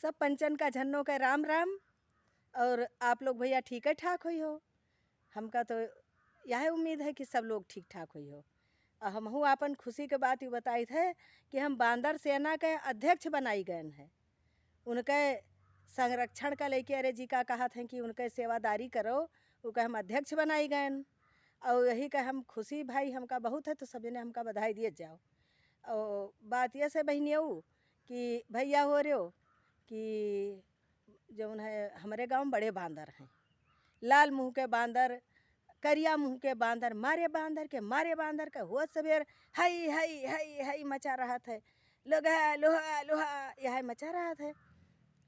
सब पंचन का झन्नो का राम राम। और आप लोग भैया ठीक है ठाक हुई हो। हमका तो यह उम्मीद है कि सब लोग ठीक ठाक हुई हो। हमहू अपन खुशी के बात ये बताई थे कि हम बांदर सेना के अध्यक्ष बनाई गए हैं। उनके संरक्षण का लेके अरे जी का कहा थे कि उनके सेवादारी करो, उनका हम अध्यक्ष बनाई गए। और यही का हम खुशी भाई हमका बहुत है, तो सभी ने हमका बधाई दिए जाओ। और बात यह से बहनियों कि भैया हो रहे हो कि जौन है हमारे गांव में बड़े बांदर हैं। लाल मुंह के बांदर, करिया मुंह के बांदर, मारे बांदर का हुआ सवेर हई हई हई हई मचा रहा था। लोहा लोहा लोहा यह मचा रहा था।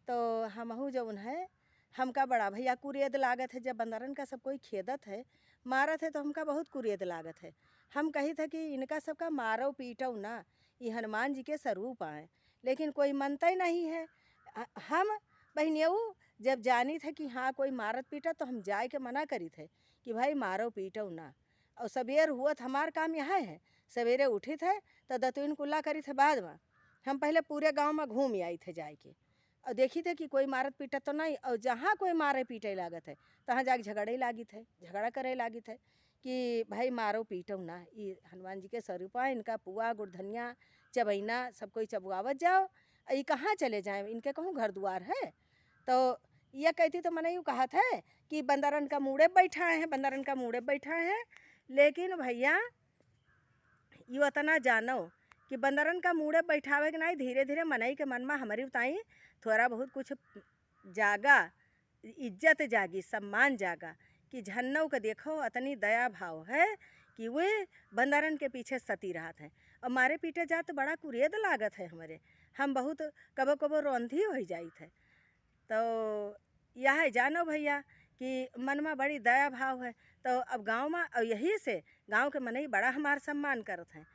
तो हमहू जौन है हमका बड़ा भैया कुरेद लागत है। जब बंदरन का सब कोई खेदत है मारत है तो हमका बहुत कुरेद लागत है। हम कही थे कि इनका सबका मारो पीटो ना, ये हनुमान जी के स्वरूप आए, लेकिन कोई मनता ही नहीं है। हम बहनियों जब जानी थे कि हाँ कोई मारत पीटत तो हम जाए के मना करी थे कि भाई मारो पीटो ना। और सवेर हुआ था, हमार काम यहाँ है सवेरे उठी थे तो दतुन कुल्ला करी थे। बाद में हम पहले पूरे गांव में घूम आई थे जाए के, और देखी थे कि कोई मारत पीटत तो नहीं। और जहाँ कोई मारे पीटे लागत है तहाँ जाके झगड़े लागी थे, झगड़ा करे लागी थे कि भाई मारो पीटो ना, ये हनुमान जी के स्वरूप है, इनका पुआ गुड़ धनिया चबैना सब कोई चबुआवत जाओ। ये कहाँ चले जाएं, इनके कहूँ घर द्वार है। तो ये कहती तो मैंने यूँ कहा था कि बंदरन का मुड़े बैठाए हैं, बंदरन का मुड़े बैठाए हैं। लेकिन भैया यू इतना जानो कि बंदरन का मुड़े बैठावे के नहीं, धीरे धीरे मनई के मन में हमारी उताई थोड़ा बहुत कुछ जागा, इज्जत जागी, सम्मान जागा कि झन्नों को देखो अतनी दया भाव है कि वे बंदरन के पीछे सती रहत हैं। और मारे पीटे जात तो बड़ा कुरेद लागत है हमारे। हम बहुत कबो कबो रौंधी हो जाई थे। तो यह जानो भैया कि मन में बड़ी दया भाव है। तो अब गांव में और यही से गांव के मनई बड़ा हमार सम्मान करत हैं।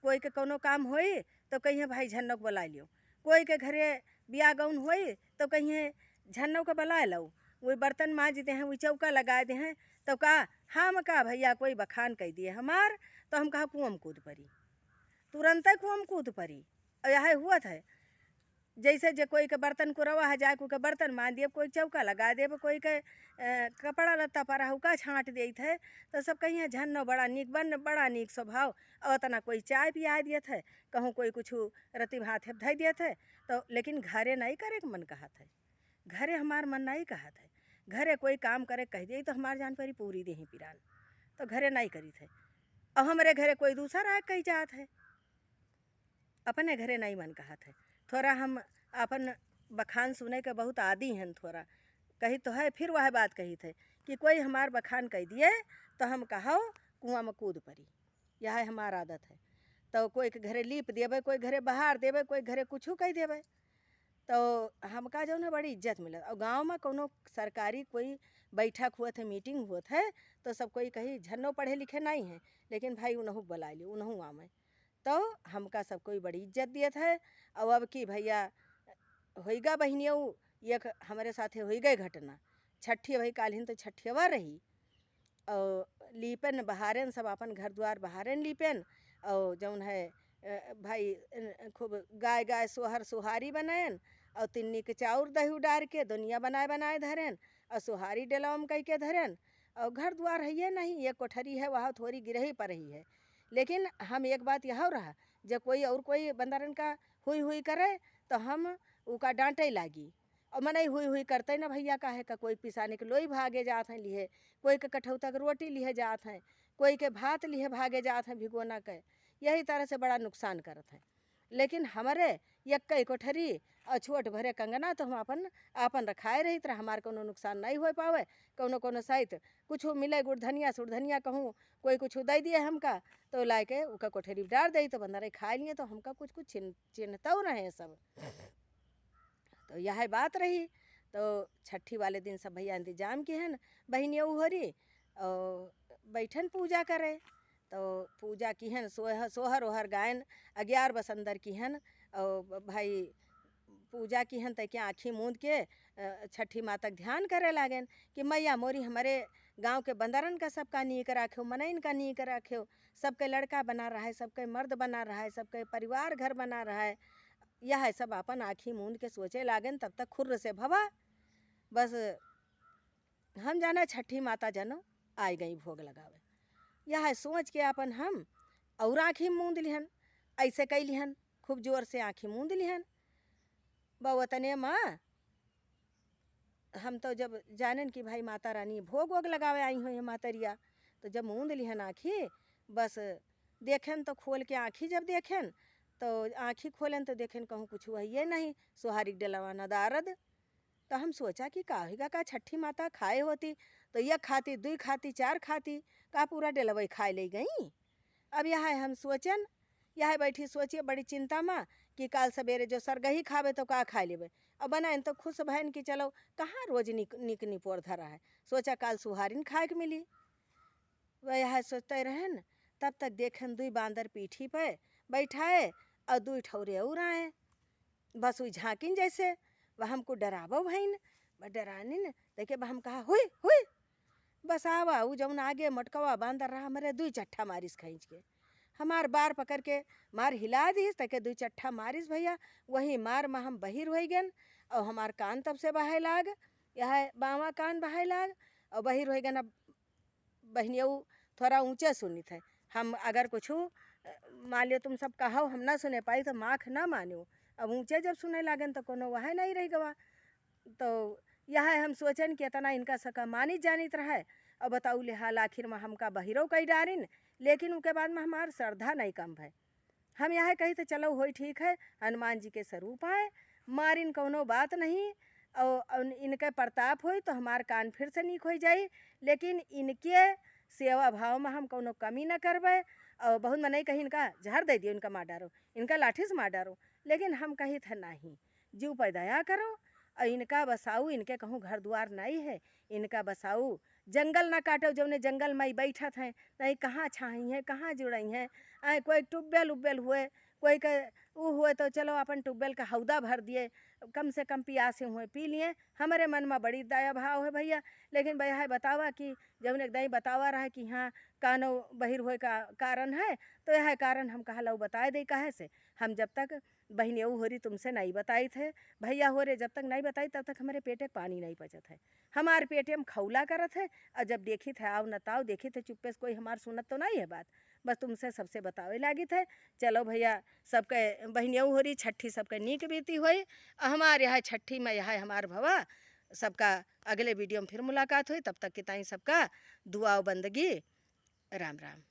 कोई के कोनो काम होई तो कहिए भाई झन्नो को बुला लियो, कोई के घरे बिया गौन होई तो कहिए झन्नो को बुला लो। वही बर्तन माँज दे हैं, वही चौका लगा दे हैं। तो का हम का भैया कोई बखान कह दिए हमार तो हम कहा कुआं में कूद पड़ी, तुरंत कुआं में कूद पड़ी। और यह हुआ था जैसे जो कोई के बर्तन को रवा है जाए कोई के बर्तन मान दिए, कोई चौका लगा दे, कोई के कपड़ा लत्ता पर हुका छाँट दे थे। तो सब कहिए झन्नो बड़ा नीक बन, बड़ा नीक स्वभाव। और तना कोई चाय पिया दिए थे, कहूँ कोई कुछ रति भात है धई दिए थे। तो लेकिन घरे नहीं करे के मन कहा था, घरे हमार मन नहीं कहा था। घरे कोई काम करे कह दिए तो हमार जान परी पूरी देही पिरान, तो घरे नहीं करी थे। और हमारे घरे कोई दूसरा आए कही जात है, अपने घरे नहीं मन कहा था। थोड़ा हम अपन बखान सुने के बहुत आदी हैं थोड़ा, कही तो है फिर वह बात कही थे कि कोई हमार बखान कह दिए तो हम कहो कुआं में कूद पड़ी, यह हमार आदत है। तो कोई के घरे लीप देवे, कोई घरे बहार देवे, कोई घरे कुछ कह देवे। तो हमका जो है बड़ी इज्जत मिलत। और गांव में कोनो सरकारी कोई बैठक हुआ थे, मीटिंग हुआ थे, तो सब कोई कही झन्नो पढ़े लिखे नहीं हैं लेकिन भाई उन्हों बुला लियो, उन्हों आमे। तो हमका सब कोई बड़ी इज्जत दिए थे। और अब की भैया होइगा बहनियों, ये हमारे साथे हो गई घटना। छठी भाई कालिन तो छठियवा रही, और लीपन बहारन सब अपन घर द्वार बहारन लीपन। और जौन है भाई खूब गाय गाय सोहर सुहारी बनायन, और तिन्नी के चाउर दही डार के दुनिया बनाए बनाए धरन, और सुहारी डेलाम कह के धरन। और घर द्वार है ये नहीं, ये कोठरी है वहाँ थोड़ी गिरही पर ही है। लेकिन हम एक बात यह रहा, जब कोई और कोई बंदरन का हुई हुई करे तो हम उका डांटे लागी। और मने हुई हुई करते ना भैया काहे का, कोई पिसाने के लोई भागे जात हैं लिए, कोई के कठौता के रोटी लिए जात हैं, कोई के भात लिए भागे जात हैं भिगोना के। यही तरह से बड़ा नुकसान करत हैं। लेकिन हमारे यक्कई कोठरी और छोट भरे कंगना तो हम अपन रखाए रही तरह, हमार कोनो नुकसान नहीं हो पावे। कोनो कोनो सहित कुछ मिले गुड़ धनिया सुड़ धनिया कहूँ कोई कुछ दे दिए हमका, तो ला के उका कोठरी डाल दी तो बंदर खा लिए, तो हमका कुछ कुछ चिन्हता रहे सब। तो यह बात रही। तो छठी वाले दिन सब भैया इंतजाम किए हैं बहनियों हो रही, और बैठन पूजा करे। तो पूजा की हन सोहर ओहर गायन 11 बसंदर की हन। और भाई पूजा की हन तक आँखी मूंद के छठी माता का ध्यान करे लागन कि मैया मोरी हमारे गांव के बंदरन का सबका नीक राख्यो, मनइन का नीक राख्यो, सबके लड़का बना रहा है, सबके मर्द बना रहा है, सबके परिवार घर बना रहा है। यह सब अपन आँखी मूंद के सोचे लागन, तब तक खुर्र से भवा बस हम जाना छठी माता जनो आई गई भोग लगावे। यह सोच के अपन हम और आँखी मूंद लिहन, ऐसे कई लिहन, खूब जोर से आँखी मूंद लिहन। बउतने माँ हम तो जब जानन कि भाई माता रानी भोग वोग लगावे आई हुई है मातरिया, तो जब मूंद लिहन आँखी, बस देखें तो खोल के आँखी जब देखें तो आँखी खोलन तो देखें कहूँ कुछ हुआ ये नहीं, सुहारी डलवा नदारद। तो हम सोचा कि का होगा, का छठी माता खाए होती तो यह खाती, दुई खाती, चार खाती, का पूरा डलवई खाए ले गई। अब यह हम सोचन, यह बैठी सोचिए बड़ी चिंता माँ कि काल सवेरे जो सरगही खावे तो का खा लेवे। अब बनाइन तो खुश भैन कि चलो कहाँ रोज निक निपोर धरा है, सोचा काल सुहारिन खाए के मिली। वह यह सोचते रहन, तब तक देखन दुई बांदर पीठी पे बैठाए और दुई ठौरे और आए, बस वही झाँकिन जैसे वह हमको डरावो भईन। डरानिन देखे हम कहा हुई हुई, बस आवा वो जौन आगे मटकवा बांदर रहा हमारे दुई चट्ठा मारिस खींच के, हमार बार पकड़ के मार हिला दीस तके दुई चट्ठा मारिस भैया। वही मार में हम बहिर हो गन और हमार कान तब से बहे लाग, यह बावा कान बहे लाग और बहिर हो गन। अब बहनियों थोड़ा ऊँचे सुनित है, हम अगर कुछ मान लियो तुम सब कहो हम ना सुने पाई तो माख ना मानो। अब ऊँचे जब सुने लागन तो कोनो वह नहीं रही गवा। तो यह हम सोचन कि इतना इनका सका मानी जानित रहे। अब बताऊ ले हाल आखिर में हमका बहिरो कई डारिन, लेकिन उनके बाद में हमार श्रद्धा नहीं कम है। हम यह कही तो चलो हो ठीक है, हनुमान जी के स्वरूप आए, मारिन कौनो बात नहीं और इनके प्रताप हो तो हमार कान फिर से नीक हो जाई। लेकिन इनके सेवा भाव में हम कौनो कमी न करबे। और बहुत मनाई कही इनका झाड़ दे दियो, इनका मार डारो, इनका लाठी से मार डारो, लेकिन हम कही थे नहीं, जीव पर दया करो और इनका बसाऊ, इनके कहूँ घर द्वार नहीं है, इनका बसाऊ जंगल ना काटो, जौने जंगल में बैठत हैं नहीं कहाँ छाई हैं, कहाँ जुड़ई हैं। आए कोई टुब्बेल उब्बेल हुए, कोई के वो हुए तो चलो अपन टुब्बेल का हौदा भर दिए, कम से कम पियासे हुए पी लिए। हमारे मन में बड़ी दया भाव है भैया। लेकिन भैया है बतावा कि जब एक दही बतावा रहा कि हाँ कानो बहिर हुए का कारण है, तो यह कारण हम कहा लो बताए दे कहे से। हम जब तक बहन हो रही तुमसे नहीं बताई थे, भैया हो रहे जब तक नहीं बताई तब तक हमारे पेटे पानी नहीं पचत है, हमारे पेटे में खौला करत है। और जब देखी थे आओ नताओ देखी थे चुप्पे से कोई हमार सुनत तो नहीं है बात, बस तुमसे सबसे बतावे लागी थे। चलो भैया सबके बहनियों हो रही छठी सबके नीक बीती हुई। हमारे यहाँ छठी में यह हमार भवा सबका अगले वीडियो में फिर मुलाकात हुई। तब तक की ताई सबका दुआ बंदगी, राम राम।